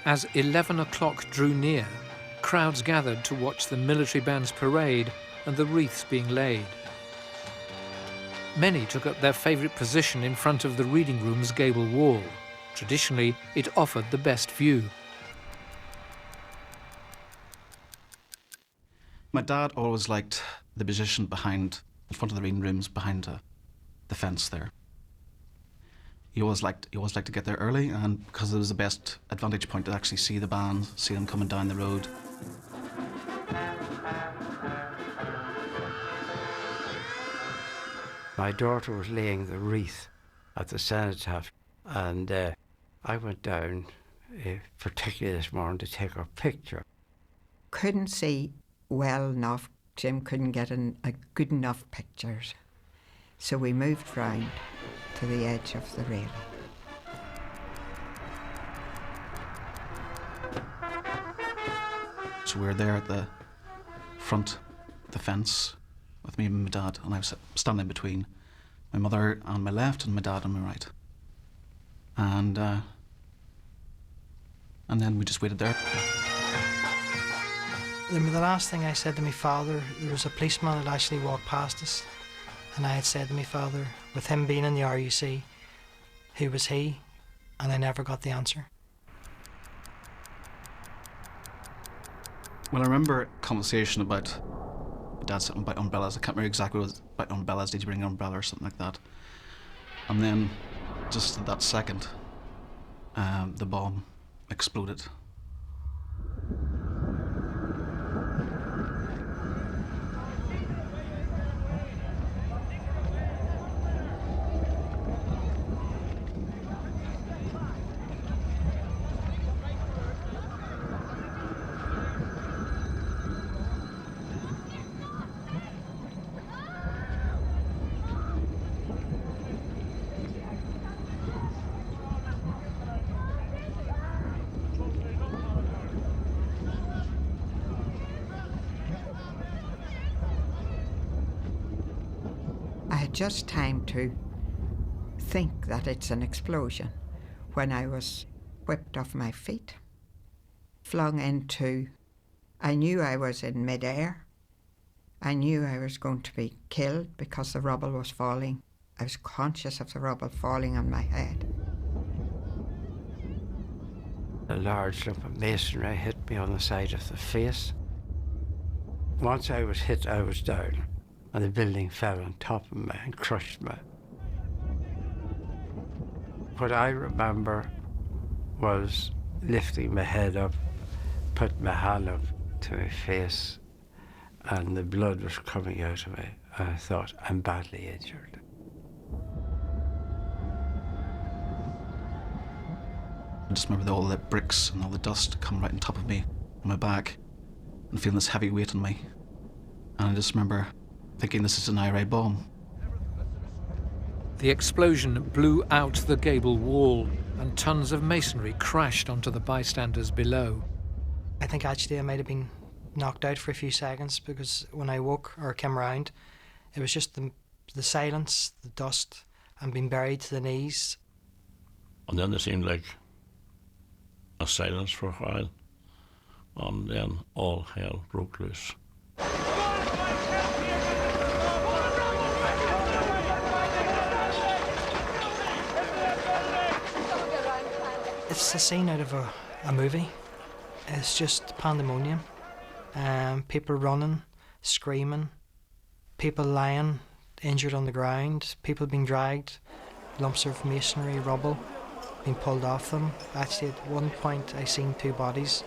As 11 o'clock drew near, crowds gathered to watch the military band's parade and the wreaths being laid. Many took up their favourite position in front of the reading room's gable wall. Traditionally, it offered the best view. My dad always liked the position in front of the reading rooms, behind the fence there. He always liked to get there early, and because it was the best advantage point to actually see the band, see them coming down the road. My daughter was laying the wreath at the cenotaph, and I went down, particularly this morning, to take her picture. Couldn't see well enough. Jim couldn't get a good enough pictures. So we moved round to the edge of the railing. So we were there at the front of the fence with me and my dad, and I was standing between my mother on my left and my dad on my right. And then we just waited there. The last thing I said to my father, there was a policeman that actually walked past us, and I had said to my father, with him being in the RUC, who was he? And I never got the answer. Well, I remember a conversation about my dad saying about umbrellas. I can't remember exactly what it was about umbrellas. Did you bring an umbrella or something like that? And then, just at that second, the bomb exploded. Just time to think that it's an explosion when I was whipped off my feet, flung into, I knew I was in midair. I knew I was going to be killed because the rubble was falling. I was conscious of the rubble falling on my head. A large lump of masonry hit me on the side of the face. Once I was hit, I was down, and the building fell on top of me and crushed me. What I remember was lifting my head up, putting my hand up to my face, and the blood was coming out of me. And I thought, I'm badly injured. I just remember all the bricks and all the dust coming right on top of me, on my back, and feeling this heavy weight on me. And I just remember thinking this is an IRA bomb. The explosion blew out the gable wall and tons of masonry crashed onto the bystanders below. I think actually I might have been knocked out for a few seconds, because when I woke or came around, it was just the silence, the dust, and being buried to the knees. And then there seemed like a silence for a while, and then all hell broke loose. It's a scene out of a movie. It's just pandemonium. People running, screaming, people lying injured on the ground, people being dragged, lumps of masonry, rubble being pulled off them. Actually, at one point I seen two bodies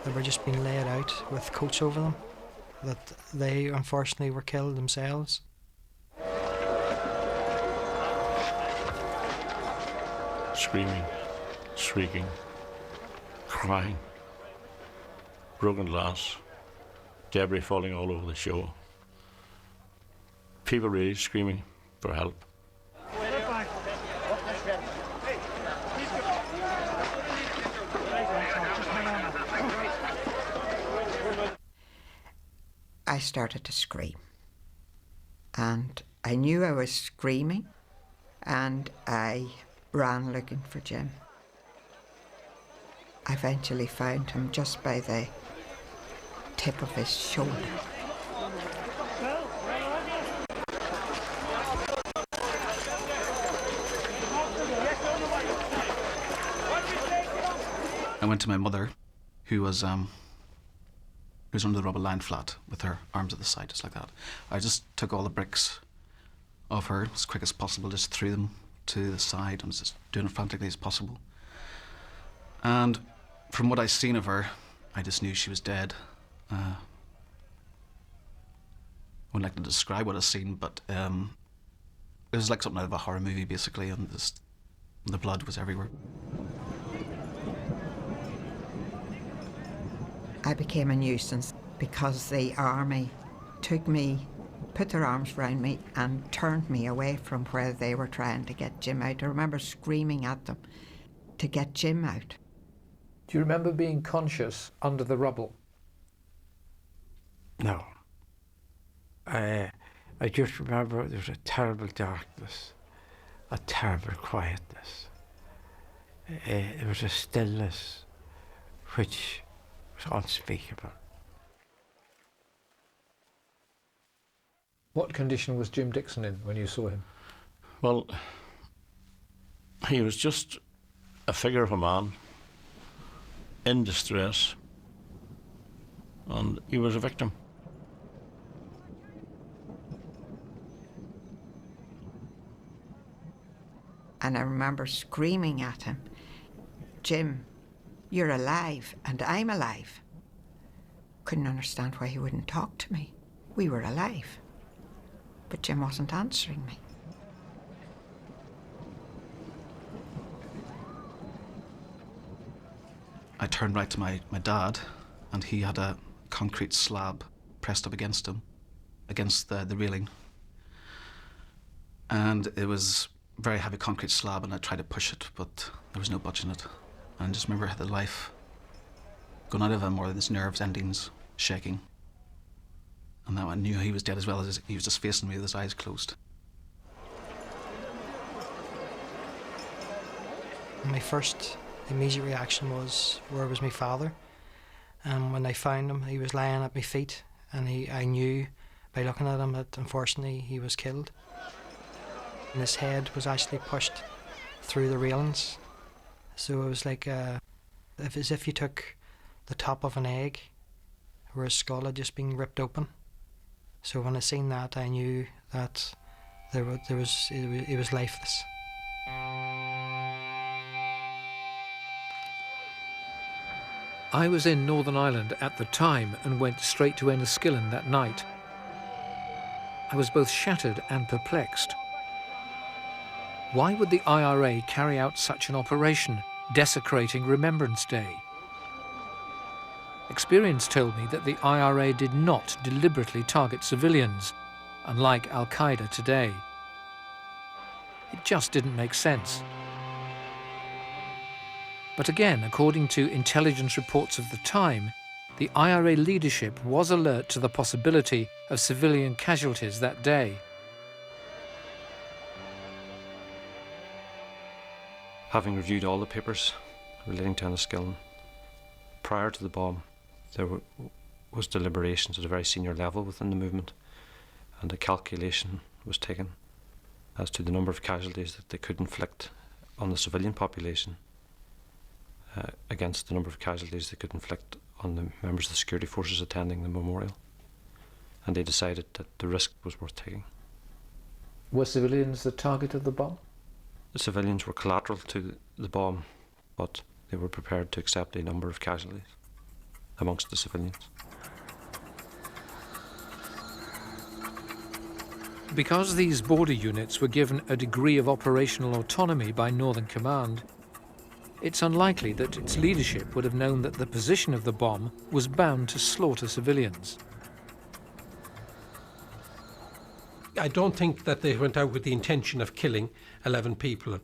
that were just being laid out with coats over them, that they unfortunately were killed themselves. Screaming, shrieking, crying, broken glass, debris falling all over the show. People really screaming for help. I started to scream, and I knew I was screaming, and I ran looking for Jim. I eventually found him just by the tip of his shoulder. I went to my mother, who was under the rubble lying flat with her arms at the side, just like that. I just took all the bricks of her as quick as possible, just threw them to the side and was just doing it frantically as possible. And from what I seen of her, I just knew she was dead. I wouldn't like to describe what I seen, but it was like something out of a horror movie, basically, and just, the blood was everywhere. I became a nuisance because the army took me, put their arms round me and turned me away from where they were trying to get Jim out. I remember screaming at them to get Jim out. Do you remember being conscious under the rubble? No. I just remember there was a terrible darkness, a terrible quietness. There was a stillness which was unspeakable. What condition was Jim Dixon in when you saw him? Well, he was just a figure of a man in distress, and he was a victim. And I remember screaming at him, Jim, you're alive and I'm alive. Couldn't understand why he wouldn't talk to me. We were alive. But Jim wasn't answering me. I turned right to my dad, and he had a concrete slab pressed up against him, against the railing. And it was a very heavy concrete slab, and I tried to push it, but there was no budge in it. And I just remember the life going out of him, or his nerves endings shaking. And now I knew he was dead as well, as he was just facing me with his eyes closed. My first immediate reaction was, where was my father? And when I found him, he was lying at my feet, and I knew by looking at him that unfortunately he was killed. And his head was actually pushed through the railings. So it was like as if you took the top of an egg where his skull had just been ripped open. So when I seen that, I knew that it was lifeless. I was in Northern Ireland at the time and went straight to Enniskillen that night. I was both shattered and perplexed. Why would the IRA carry out such an operation, desecrating Remembrance Day? Experience told me that the IRA did not deliberately target civilians, unlike Al-Qaeda today. It just didn't make sense. But again, according to intelligence reports of the time, the IRA leadership was alert to the possibility of civilian casualties that day. Having reviewed all the papers relating to Enniskillen, prior to the bomb, there was deliberations at a very senior level within the movement, and a calculation was taken as to the number of casualties that they could inflict on the civilian population against the number of casualties they could inflict on the members of the security forces attending the memorial. And they decided that the risk was worth taking. Were civilians the target of the bomb? The civilians were collateral to the bomb, but they were prepared to accept a number of casualties amongst the civilians. Because these border units were given a degree of operational autonomy by Northern Command, it's unlikely that its leadership would have known that the position of the bomb was bound to slaughter civilians. I don't think that they went out with the intention of killing 11 people,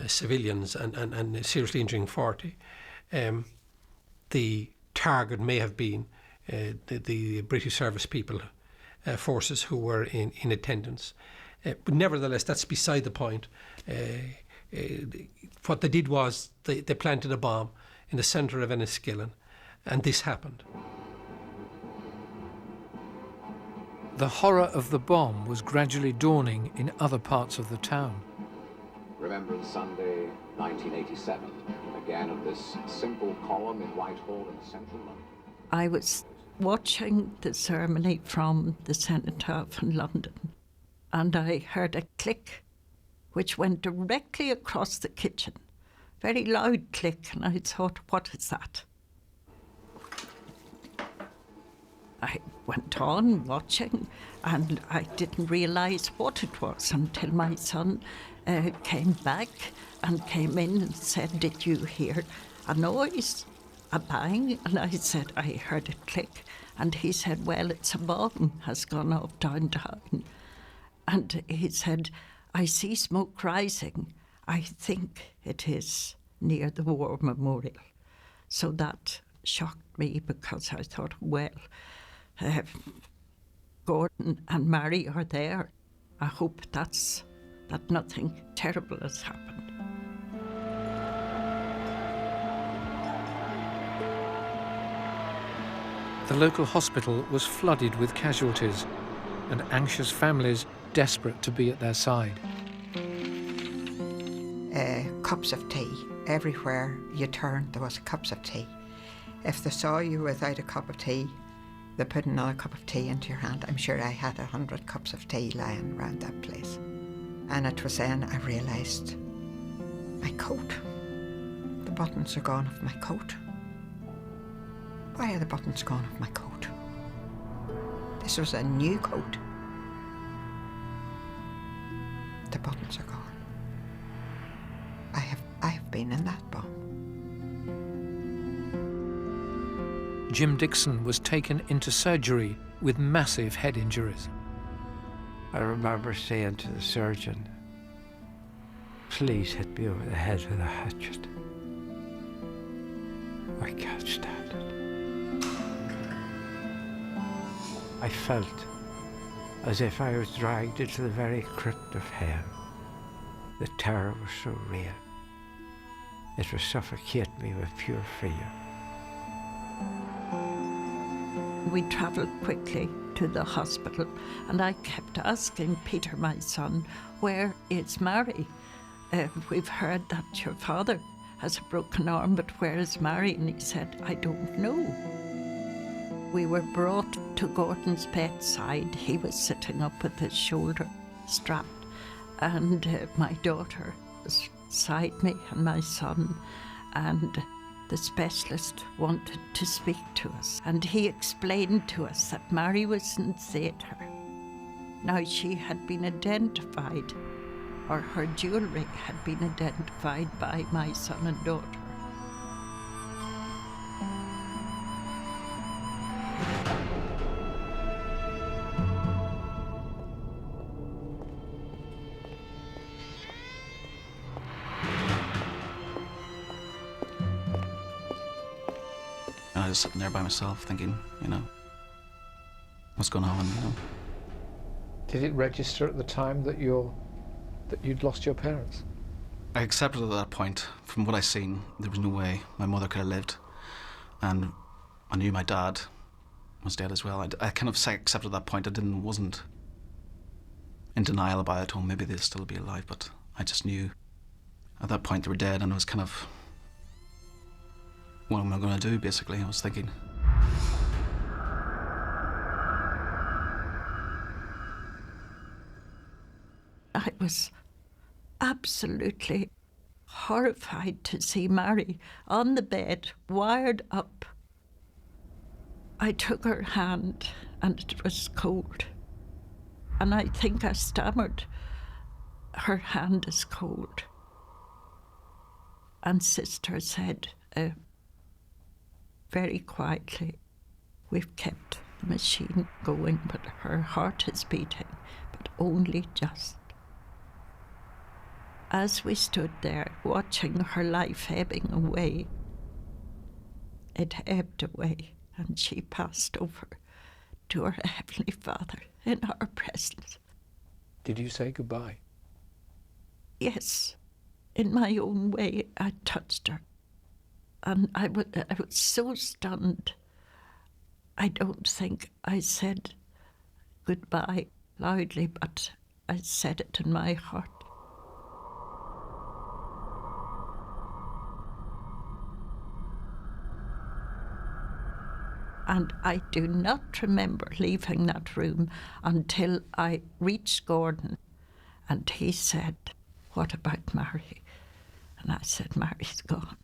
civilians, and seriously injuring 40. The target may have been the British service people, forces who were in attendance. But nevertheless, that's beside the point. What they did was they planted a bomb in the centre of Enniskillen, and this happened. The horror of the bomb was gradually dawning in other parts of the town. Remembrance Sunday, 1987. Again at this simple column in Whitehall in central London. I was watching the ceremony from the cenotaph in London, and I heard a click which went directly across the kitchen. Very loud click, and I thought, what is that? I went on watching, and I didn't realise what it was until my son came back and came in and said, did you hear a noise, a bang? And I said, I heard it click. And he said, well, it's a bomb has gone off downtown. And he said, I see smoke rising. I think it is near the War Memorial. So that shocked me, because I thought, well, Gordon and Mary are there. I hope that nothing terrible has happened. The local hospital was flooded with casualties, and anxious families desperate to be at their side. Cups of tea. Everywhere you turned, there was cups of tea. If they saw you without a cup of tea, they put another cup of tea into your hand. I'm sure I had 100 cups of tea lying around that place. And it was then I realised my coat. The buttons are gone off my coat. Why are the buttons gone off my coat? This was a new coat. The buttons are gone. I have been in that bomb. Jim Dixon was taken into surgery with massive head injuries. I remember saying to the surgeon, please hit me over the head with a hatchet. I can't stand it. I felt as if I was dragged into the very crypt of hell. The terror was so real. It was suffocating me with pure fear. We travelled quickly to the hospital, and I kept asking Peter, my son, where is Mary? We've heard that your father has a broken arm, but where is Mary? And he said, I don't know. We were brought to Gordon's bedside. He was sitting up with his shoulder strapped, and my daughter was beside me and my son, and the specialist wanted to speak to us, and he explained to us that Mary was in theatre. Now, she had been identified, or her jewellery had been identified by my son and daughter. I was sitting there by myself thinking, what's going on, Did it register at the time that you'd lost your parents? I accepted at that point, from what I seen, there was no way my mother could have lived. And I knew my dad was dead as well. I kind of accepted at that point. Wasn't in denial about it, or maybe they'd still be alive, but I just knew at that point they were dead, and I was kind of, what am I going to do, basically, I was thinking. I was absolutely horrified to see Mary on the bed, wired up. I took her hand and it was cold. And I think I stammered, her hand is cold. And Sister said, very quietly, we've kept the machine going, but her heart is beating, but only just. As we stood there watching her life ebbing away, it ebbed away and she passed over to her Heavenly Father in our presence. Did you say goodbye? Yes, in my own way I touched her. And I was so stunned. I don't think I said goodbye loudly, but I said it in my heart. And I do not remember leaving that room until I reached Gordon, and he said, "What about Mary?" And I said, "Mary's gone."